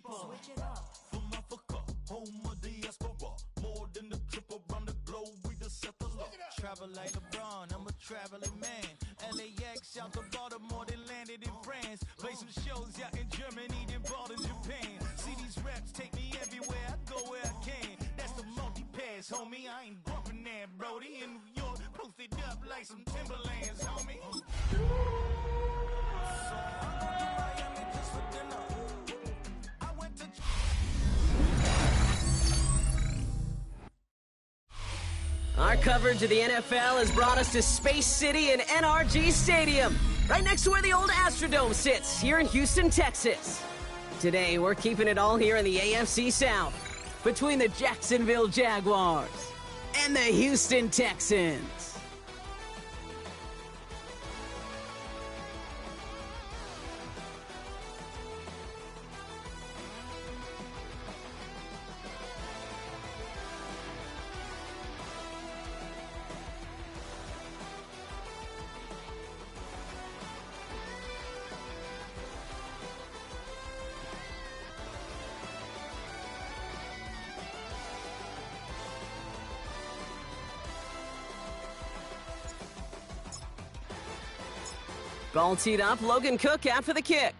Switch it up. From Africa, home of the diaspora. More than the trip around the globe, we just set the law. Travel like LeBron, I'm a traveling man. LAX out to Baltimore, then landed in France. Play some shows out in Germany, then bought in Japan. See these reps take me everywhere, I go where I can. That's the multi-pass, homie. I ain't bumping that, Brody. In New York, posted up like some Timberlands, homie. So I'm going to Miami just for dinner. I went to... Our coverage of the NFL has brought us to Space City and NRG Stadium, right next to where the old Astrodome sits, here in Houston, Texas. Today, we're keeping it all here in the AFC South, between the Jacksonville Jaguars and the Houston Texans. Ball teed up, Logan Cook out for the kick.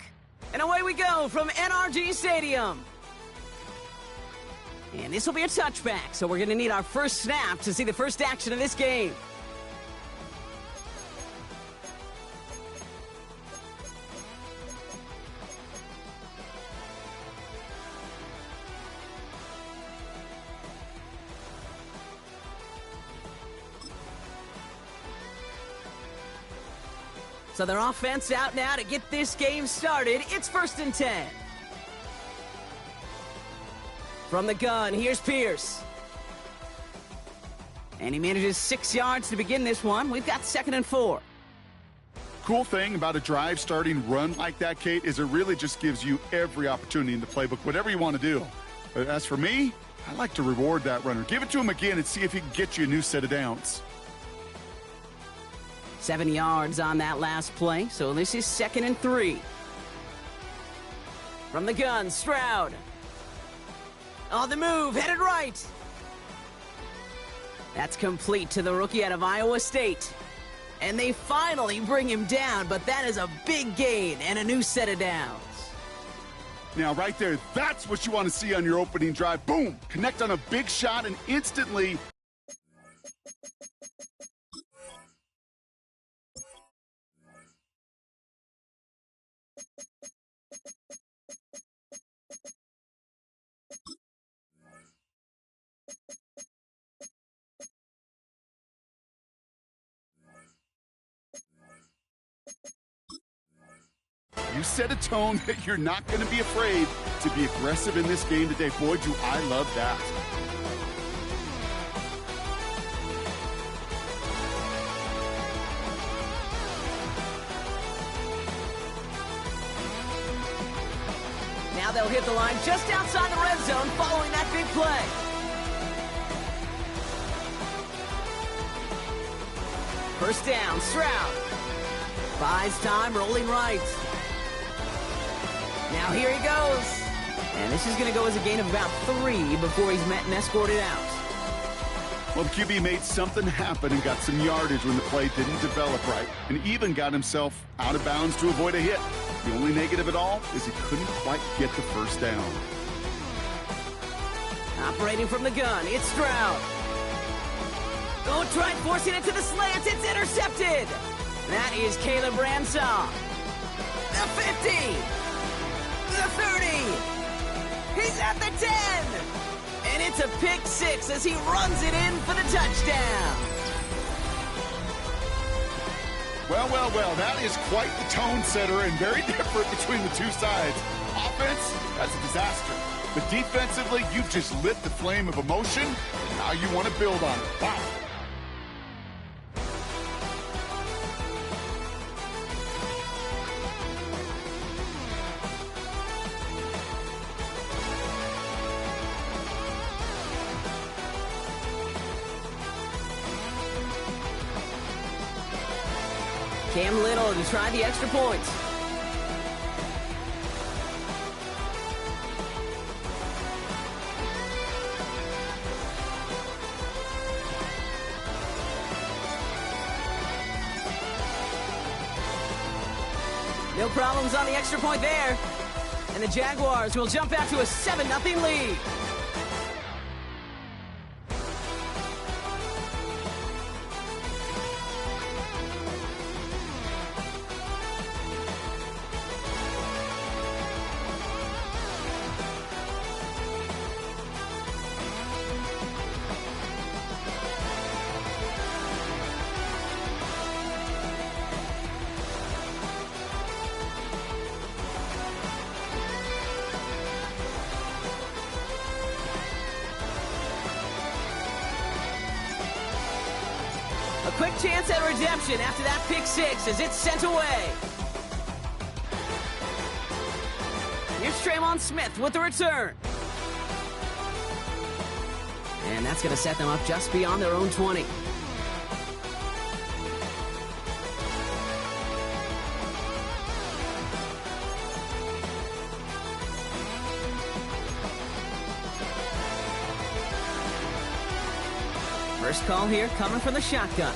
And away we go from NRG Stadium. And this will be a touchback, so we're going to need our first snap to see the first action of this game. So their offense out now to get this game started. It's 1st and 10. From the gun, here's Pierce. And he manages 6 yards to begin this one. We've got 2nd and 4. Cool thing about a drive starting run like that, Kate, is it really just gives you every opportunity in the playbook, whatever you want to do. But as for me, I like to reward that runner. Give it to him again and see if he can get you a new set of downs. 7 yards on that last play, so this is 2nd and 3. From the gun, Stroud. On the move, headed right. That's complete to the rookie out of Iowa State. And they finally bring him down, but that is a big gain and a new set of downs. Now, right there, that's what you want to see on your opening drive. Boom! Connect on a big shot and instantly... You set a tone that you're not going to be afraid to be aggressive in this game today. Boy, do I love that. Now they'll hit the line just outside the red zone following that big play. First down, Stroud. Buys time, rolling right. Now here he goes. And this is going to go as a gain of about 3 before he's met and escorted out. Well, the QB made something happen and got some yardage when the play didn't develop right, and even got himself out of bounds to avoid a hit. The only negative at all is he couldn't quite get the first down. Operating from the gun, it's Stroud. Don't try forcing it to the slants, it's intercepted. That is Caleb Ransaw. The 50. The 30. He's at the 10. And it's a pick 6 as he runs it in for the touchdown. Well, well, well, that is quite the tone setter and very different between the two sides. Offense, that's a disaster. But defensively, you've just lit the flame of emotion, and now you want to build on it. Wow. Cam Little to try the extra point. No problems on the extra point there. And the Jaguars will jump out to a 7-0 lead. A quick chance at redemption after that pick six as it's sent away. Here's Traymon Smith with the return. And that's going to set them up just beyond their own 20. First call here coming from the shotgun.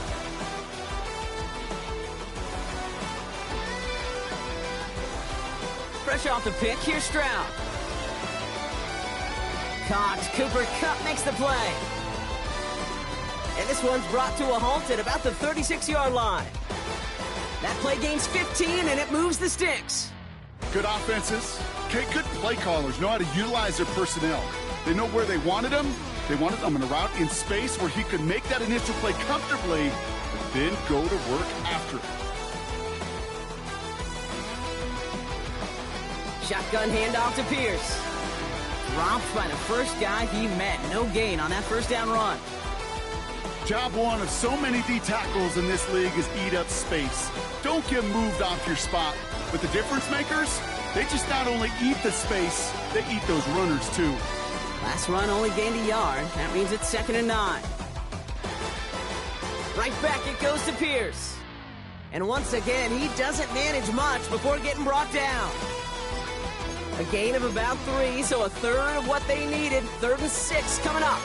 Fresh off the pick, here's Stroud. Caught. Cooper Kupp makes the play. And this one's brought to a halt at about the 36-yard line. That play gains 15, and it moves the sticks. Good offenses. Okay, good play callers know how to utilize their personnel. They know where they wanted them. They wanted them in a route in space where he could make that initial play comfortably, but then go to work after it. Shotgun handoff to Pierce. Dropped by the first guy he met. No gain on that first down run. Job one of so many D tackles in this league is eat up space. Don't get moved off your spot. But the difference makers, they just not only eat the space, they eat those runners too. Last run only gained a yard. That means it's 2nd and 9. Right back it goes to Pierce. And once again, he doesn't manage much before getting brought down. A gain of about 3, so a third of what they needed. 3rd and 6 coming up.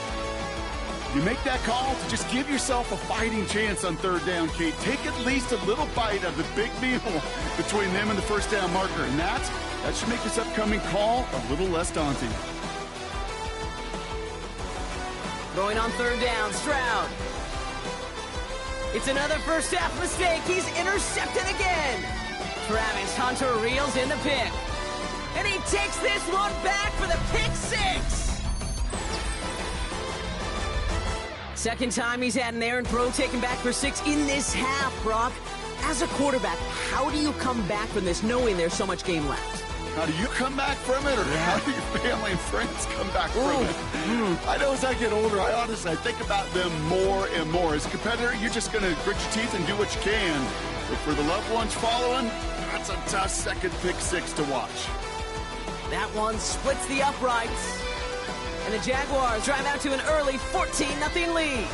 You make that call to just give yourself a fighting chance on 3rd down, Kate. Take at least a little bite of the big meal between them and the first down marker. And that should make this upcoming call a little less daunting. Throwing on 3rd down, Stroud. It's another first half mistake. He's intercepted again. Travis Hunter reels in the pick. And he takes this one back for the pick six. Second time he's had an errant throw taken back for 6 in this half, Brock. As a quarterback, how do you come back from this knowing there's so much game left? How do you come back from it, or how do your family and friends come back from it? I know as I get older, I think about them more and more. As a competitor, you're just going to grit your teeth and do what you can. But for the loved ones following, that's a tough second pick six to watch. That one splits the uprights. And the Jaguars drive out to an early 14-0 lead.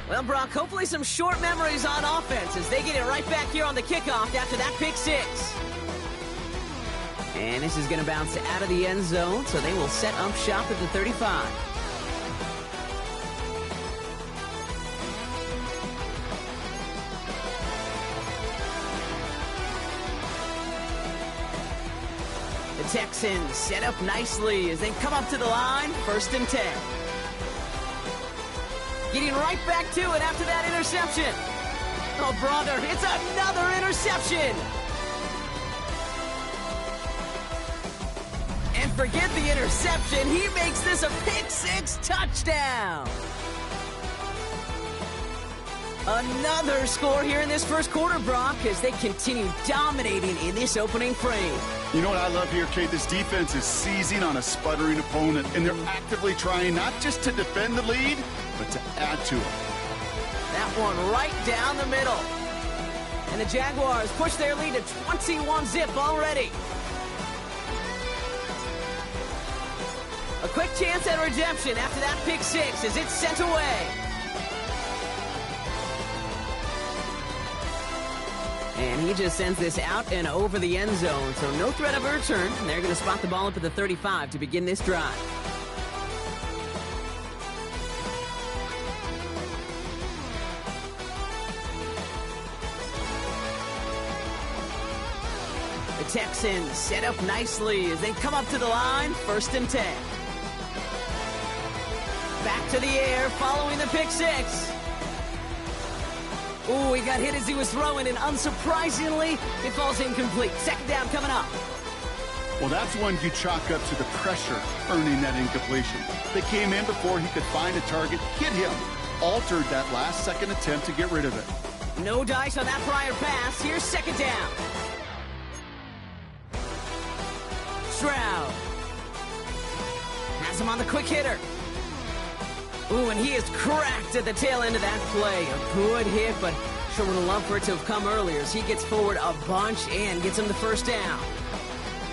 Well, Brock, hopefully some short memories on offense as they get it right back here on the kickoff after that pick six. And this is going to bounce out of the end zone, so they will set up shop at the 35. The Texans set up nicely as they come up to the line, 1st and 10. Getting right back to it after that interception. Oh, brother, it's another interception. And forget the interception. He makes this a pick six touchdown. Another score here in this first quarter, Brock, as they continue dominating in this opening frame. You know what I love here, Kate? This defense is seizing on a sputtering opponent, and they're actively trying not just to defend the lead, but to add to it. That one right down the middle. And the Jaguars push their lead to 21-zip already. A quick chance at redemption after that pick six as it's sent away. And he just sends this out and over the end zone, so no threat of a return. They're going to spot the ball up at the 35 to begin this drive. The Texans set up nicely as they come up to the line, 1st and 10. Back to the air, following the pick six. Ooh, he got hit as he was throwing, and unsurprisingly, it falls incomplete. 2nd down coming up. Well, that's one you chalk up to the pressure earning that incompletion. They came in before he could find a target, hit him, altered that last-second attempt to get rid of it. No dice on that prior pass. Here's 2nd down. Stroud has him on the quick hitter. Ooh, and he is cracked at the tail end of that play. A good hit, but sure would have loved for it to have come earlier as he gets forward a bunch and gets him the 1st down.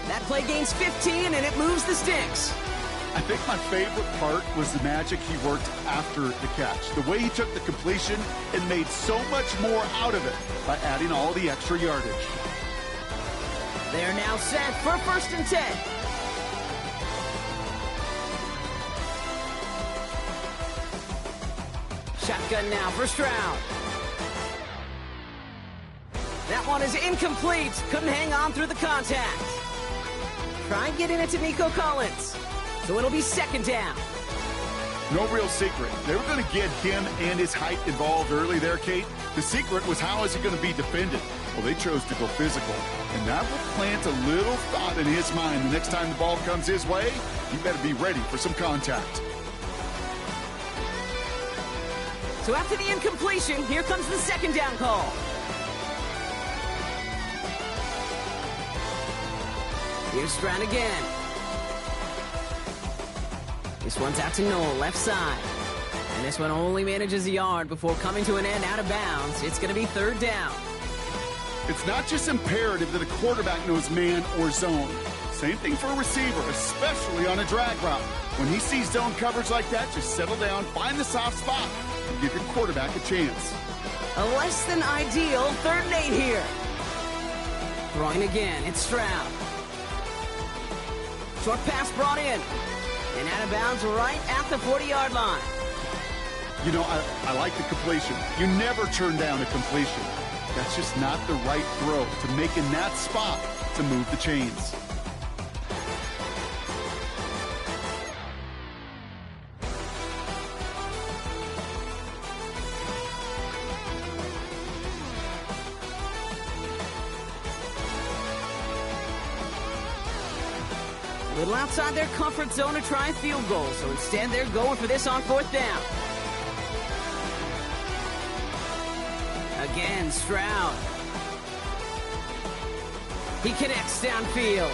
That play gains 15, and it moves the sticks. I think my favorite part was the magic he worked after the catch. The way he took the completion and made so much more out of it by adding all the extra yardage. They're now set for 1st and 10. Shotgun now for Stroud. That one is incomplete. Couldn't hang on through the contact. Try getting it to Nico Collins. So it'll be 2nd down. No real secret. They were going to get him and his height involved early there, Kate. The secret was how is he going to be defended? Well, they chose to go physical. And that will plant a little thought in his mind. The next time the ball comes his way, he better be ready for some contact. So after the incompletion, here comes the 2nd down call. Here's Stroud again. This one's out to Noel, left side. And this one only manages a yard before coming to an end out of bounds. It's going to be 3rd down. It's not just imperative that a quarterback knows man or zone. Same thing for a receiver, especially on a drag route. When he sees zone coverage like that, just settle down, find the soft spot, and give your quarterback a chance. A less than ideal 3rd and 8 here. Throwing again, it's Stroud. Short pass brought in. And out of bounds right at the 40-yard line. You know, I like the completion. You never turn down a completion. That's just not the right throw to make in that spot to move the chains. A little outside their comfort zone to try a field goal, so instead they're going for this on 4th down. Again, Stroud. He connects downfield.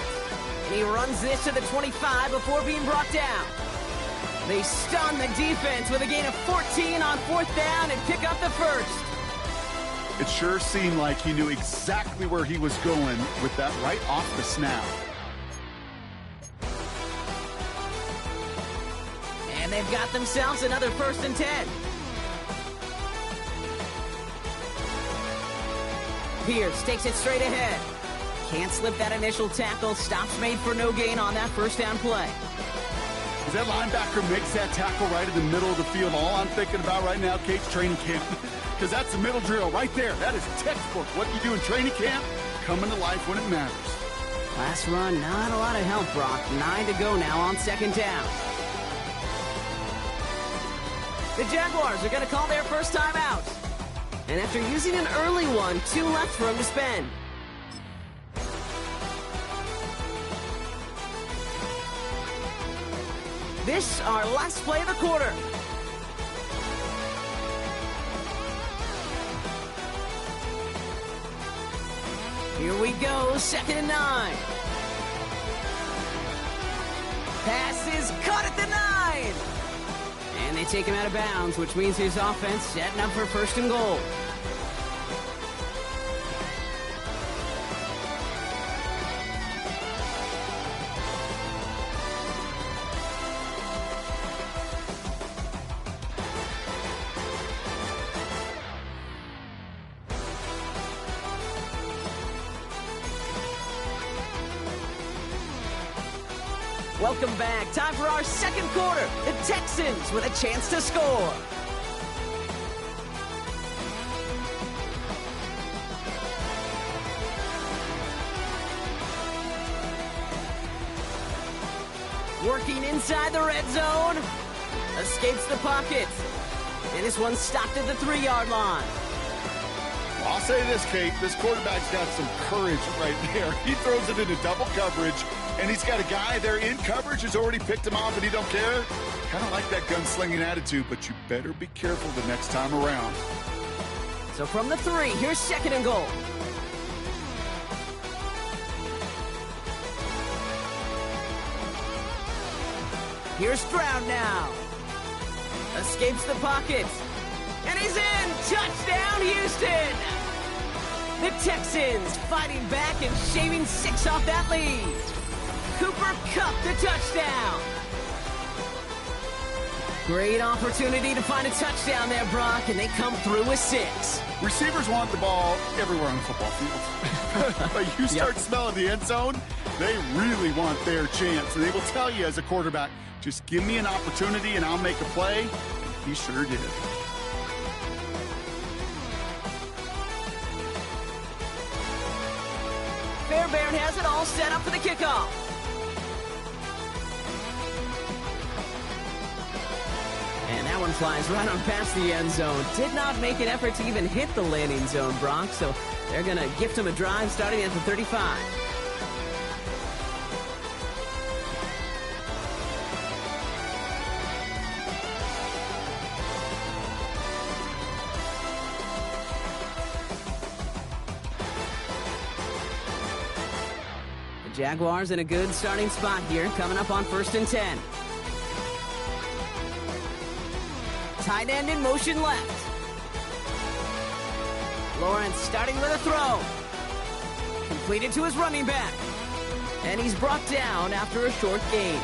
And he runs this to the 25 before being brought down. They stun the defense with a gain of 14 on 4th down and pick up the 1st. It sure seemed like he knew exactly where he was going with that right off the snap. And they've got themselves another 1st and 10. Pierce takes it straight ahead. Can't slip that initial tackle. Stops made for no gain on that 1st down play. As that linebacker makes that tackle right in the middle of the field, all I'm thinking about right now, Kate's training camp. Because that's the middle drill right there. That is textbook. What you do in training camp, coming to life when it matters. Last run, not a lot of help, Brock. 9 to go now on 2nd down. The Jaguars are going to call their first time out. And after using an early one, 2 left for him to spend. This our last play of the quarter. Here we go, 2nd and 9. Pass is caught at the 9. And they take him out of bounds, which means his offense setting up for 1st and goal. Welcome back. Time for our second quarter. The Texans with a chance to score. Working inside the red zone. Escapes the pocket. And this one stopped at the 3-yard line. Well, I'll say this, Kate. This quarterback's got some courage right there. He throws it into double coverage, and he's got a guy there in coverage who's already picked him off, and he don't care. Kind of like that gunslinging attitude, but you better be careful the next time around. So from the 3, here's 2nd and goal. Here's Stroud now. Escapes the pocket. And he's in! Touchdown, Houston! The Texans fighting back and shaving 6 off that lead. Cooper Kupp the touchdown. Great opportunity to find a touchdown there, Brock, and they come through with 6. Receivers want the ball everywhere on the football field. But you start smelling the end zone, they really want their chance. And they will tell you as a quarterback, just give me an opportunity and I'll make a play. And he sure did. Fairbairn has it all set up for the kickoff. And that one flies right on past the end zone. Did not make an effort to even hit the landing zone, Brock, so they're going to gift him a drive starting at the 35. Jaguars in a good starting spot here, coming up on 1st and 10. Tight end in motion left. Lawrence starting with a throw. Completed to his running back. And he's brought down after a short gain.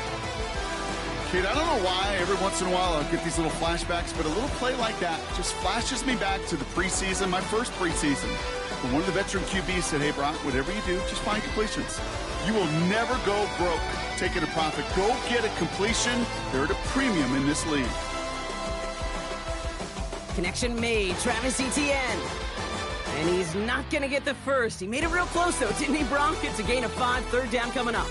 Kid, I don't know why every once in a while I'll get these little flashbacks, but a little play like that just flashes me back to the preseason, my first preseason. When one of the veteran QBs said, hey, Brock, whatever you do, just find completions. You will never go broke taking a profit. Go get a completion. They're at a premium in this league. Connection made. Travis Etienne. And he's not going to get the first. He made it real close, though, didn't he, Brock? It's a gain of 5, 3rd down coming up.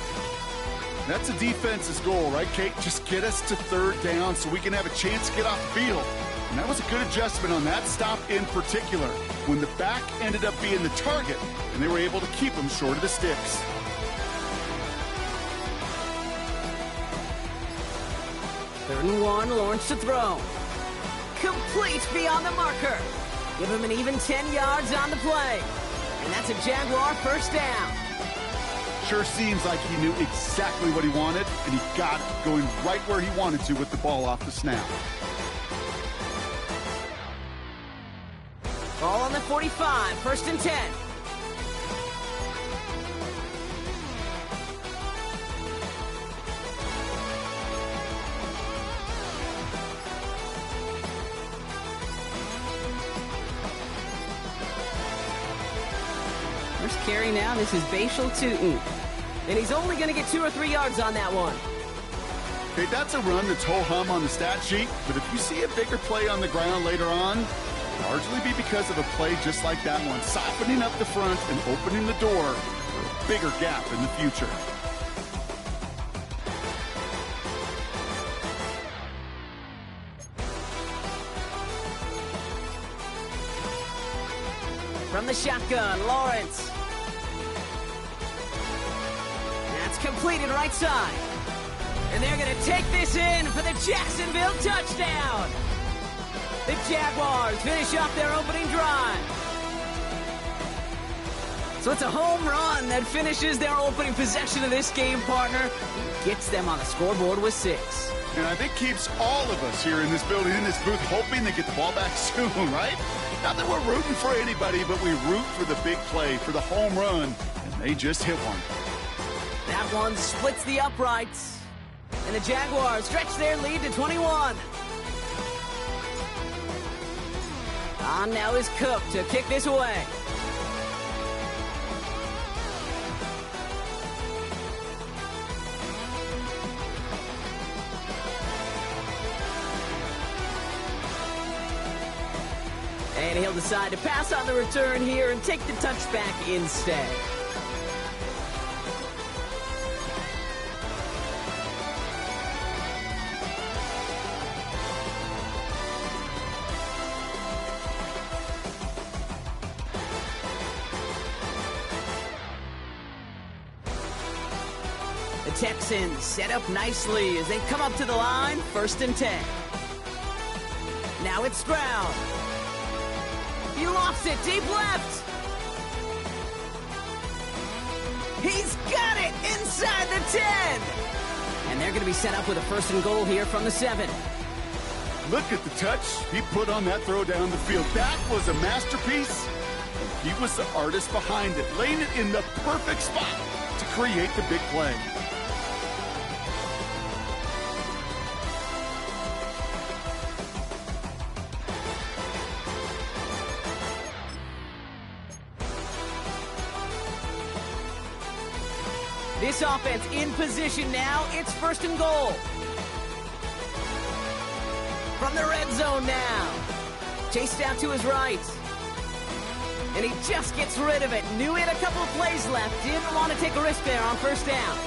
That's a defense's goal, right, Kate? Just get us to 3rd down so we can have a chance to get off the field. And that was a good adjustment on that stop in particular, when the back ended up being the target, and they were able to keep him short of the sticks. 3rd and 1, Lawrence to throw. Complete beyond the marker. Give him an even 10 yards on the play. And that's a Jaguar 1st down. Sure seems like he knew exactly what he wanted, and he got it, going right where he wanted to with the ball off the snap. Ball on the 45, 1st and 10. First carry now, this is Bashal Tootin. And he's only going to get 2 or 3 yards on that one. Okay, that's a run that's ho-hum on the stat sheet, but if you see a bigger play on the ground later on, it'll largely be because of a play just like that one, softening up the front and opening the door for a bigger gap in the future. From the shotgun, Lawrence. That's completed right side. And they're going to take this in for the Jacksonville touchdown. The Jaguars finish off their opening drive. So it's a home run that finishes their opening possession of this game, partner. Gets them on the scoreboard with 6. And I think keeps all of us here in this building, in this booth, hoping they get the ball back soon, right? Not that we're rooting for anybody, but we root for the big play, for the home run, and they just hit one. That one splits the uprights, and the Jaguars stretch their lead to 21. On now is Cook to kick this away. And he'll decide to pass on the return here and take the touchback instead. The Texans set up nicely as they come up to the line, 1st and 10. Now it's Stroud. He lofts it deep left. He's got it inside the 10. And they're going to be set up with a 1st and goal here from the 7. Look at the touch he put on that throw down the field. That was a masterpiece. He was the artist behind it, laying it in the perfect spot to create the big play. This offense in position now. It's 1st and goal. From the red zone now. Chased out to his right. And he just gets rid of it. Knew he had a couple of plays left. Didn't want to take a risk there on 1st down.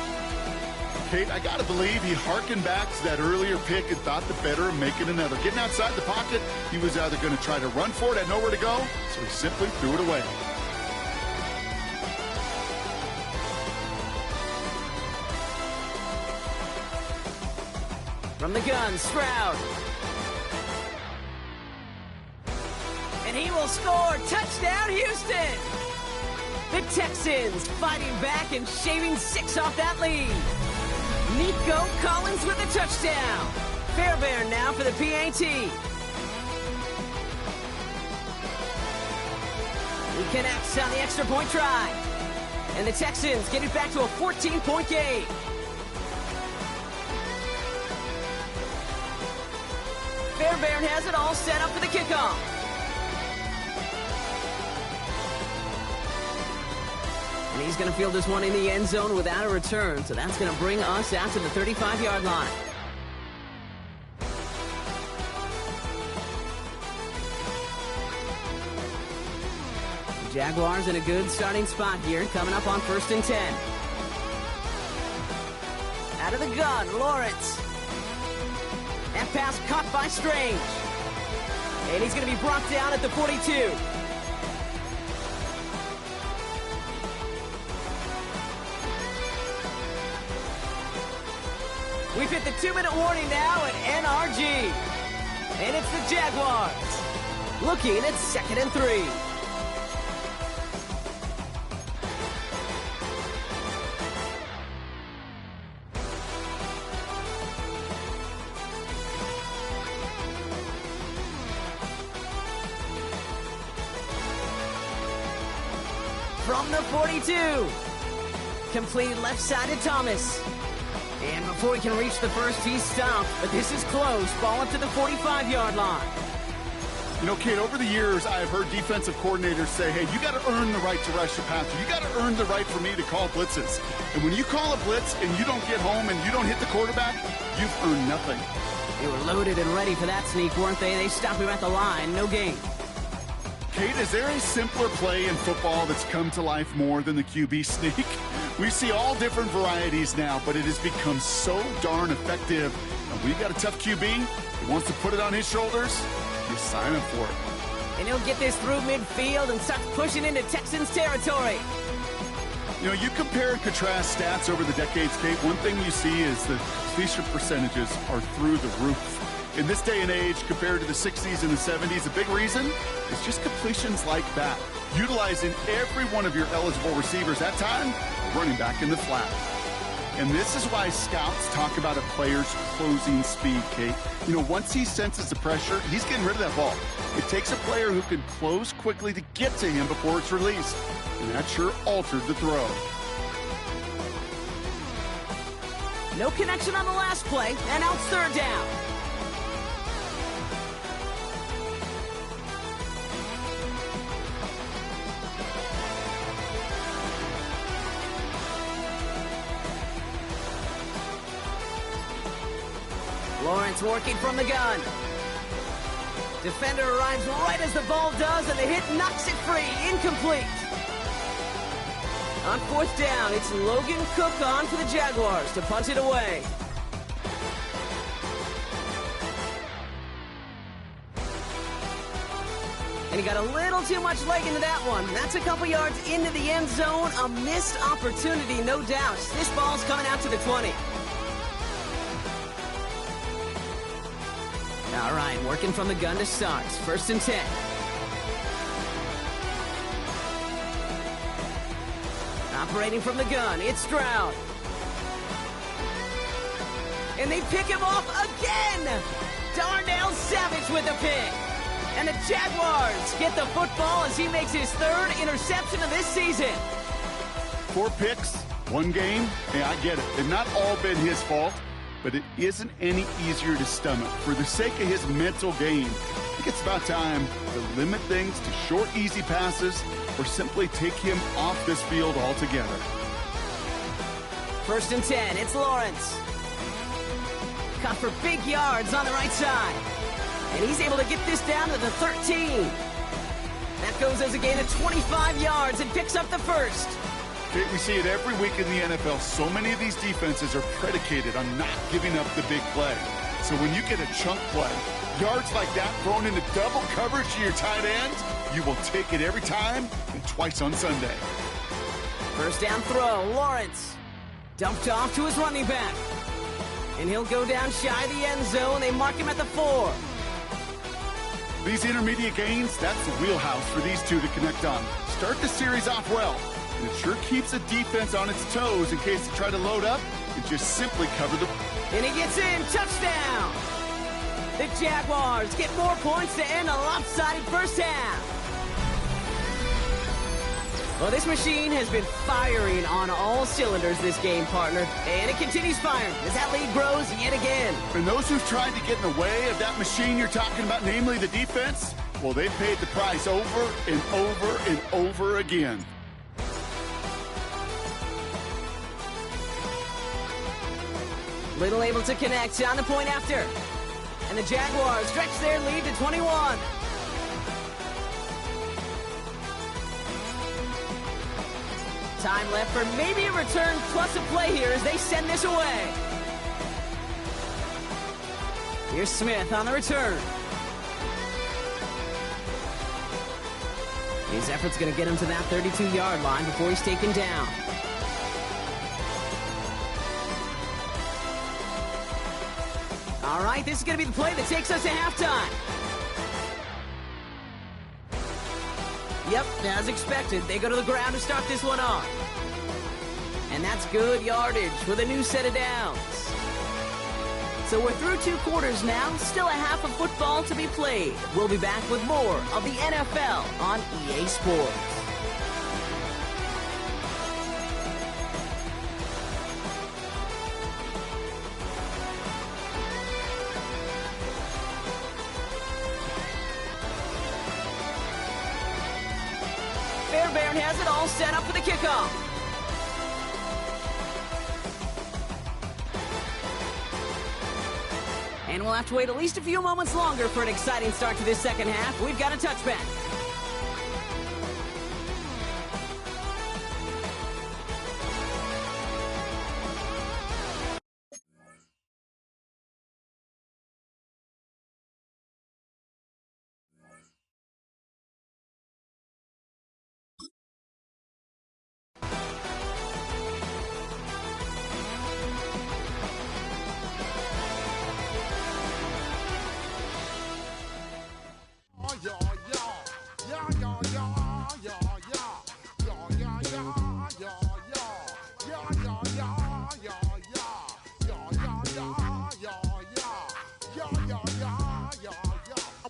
Kate, I got to believe he harkened back to that earlier pick and thought the better of making another. Getting outside the pocket, he was either going to try to run for it, had nowhere to go, so he simply threw it away. From the gun, Stroud. And he will score. Touchdown, Houston! The Texans fighting back and shaving 6 off that lead. Nico Collins with the touchdown. Fairbairn now for the PAT. He connects on the extra point try. And the Texans get it back to a 14-point game. Fairbairn has it all set up for the kickoff. And he's going to field this one in the end zone without a return, so that's going to bring us out to the 35-yard line. The Jaguars in a good starting spot here, coming up on 1st and 10. Out of the gun, Lawrence. That pass caught by Strange. And he's going to be brought down at the 42. We've hit the 2-minute warning now at NRG. And it's the Jaguars looking at 2nd and 3. From the 42. Complete left side to Thomas. And before he can reach the first, he's stopped. But this is close. Ball up to the 45-yard line. You know, Kate, over the years, I've heard defensive coordinators say, hey, you got to earn the right to rush the passer. You got to earn the right for me to call blitzes. And when you call a blitz and you don't get home and you don't hit the quarterback, you've earned nothing. They were loaded and ready for that sneak, weren't they? They stopped him at the line. No gain. Kate, is there a simpler play in football that's come to life more than the QB sneak? We see all different varieties now, but it has become so darn effective. And when you got a tough QB who wants to put it on his shoulders, you sign up for it. And he'll get this through midfield and start pushing into Texans territory. You know, you compare and contrast stats over the decades, Kate. One thing you see is the completion percentages are through the roof. In this day and age, compared to the 60s and the 70s, a big reason is just completions like that. Utilizing every one of your eligible receivers that time, running back in the flat. And this is why scouts talk about a player's closing speed, Kate. You know, once he senses the pressure, he's getting rid of that ball. It takes a player who can close quickly to get to him before it's released. And that sure altered the throw. No connection on the last play, and now it's 3rd down. Lawrence working from the gun. Defender arrives right as the ball does, and the hit knocks it free. Incomplete. On fourth down, it's Logan Cook on for the Jaguars to punt it away. And he got a little too much leg into that one. That's a couple yards into the end zone. A missed opportunity, no doubt. This ball's coming out to the 20. All right, working from the gun to start. 1st and 10. Operating from the gun, it's Stroud. And they pick him off again! Darnell Savage with a pick. And the Jaguars get the football as he makes his 3rd interception of this season. 4 picks, 1 game. Yeah, I get it. They've not all been his fault, but it isn't any easier to stomach. For the sake of his mental game, I think it's about time to limit things to short, easy passes or simply take him off this field altogether. 1st and 10, it's Lawrence. Cut for big yards on the right side. And he's able to get this down to the 13. That goes as a gain of 25 yards and picks up the 1st. Okay, we see it every week in the NFL. So many of these defenses are predicated on not giving up the big play. So when you get a chunk play, yards like that thrown into double coverage to your tight end, you will take it every time and twice on Sunday. 1st down throw, Lawrence. Dumped off to his running back. And he'll go down shy of the end zone. They mark him at the 4. These intermediate gains, that's the wheelhouse for these two to connect on. Start the series off well, and it sure keeps the defense on its toes in case they try to load up and just simply cover the... And he gets in, touchdown! The Jaguars get more points to end a lopsided 1st half. Well, this machine has been firing on all cylinders this game, partner. And it continues firing as that lead grows yet again. And those who've tried to get in the way of that machine you're talking about, namely the defense, well, they've paid the price over and over and over again. Little able to connect on the point after. And the Jaguars stretch their lead to 21. Time left for maybe a return plus a play here as they send this away. Here's Smith on the return. His effort's going to get him to that 32-yard line before he's taken down. All right, this is going to be the play that takes us to halftime. Yep, as expected, they go to the ground to start this one off. And that's good yardage with a new set of downs. So we're through 2 quarters now, still a half of football to be played. We'll be back with more of the NFL on EA Sports. Fairbairn has it all set up for the kickoff. And we'll have to wait at least a few moments longer for an exciting start to this 2nd half. We've got a touchback.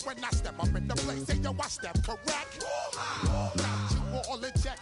When I step up in the place, say yo, I step correct. Got you all in check.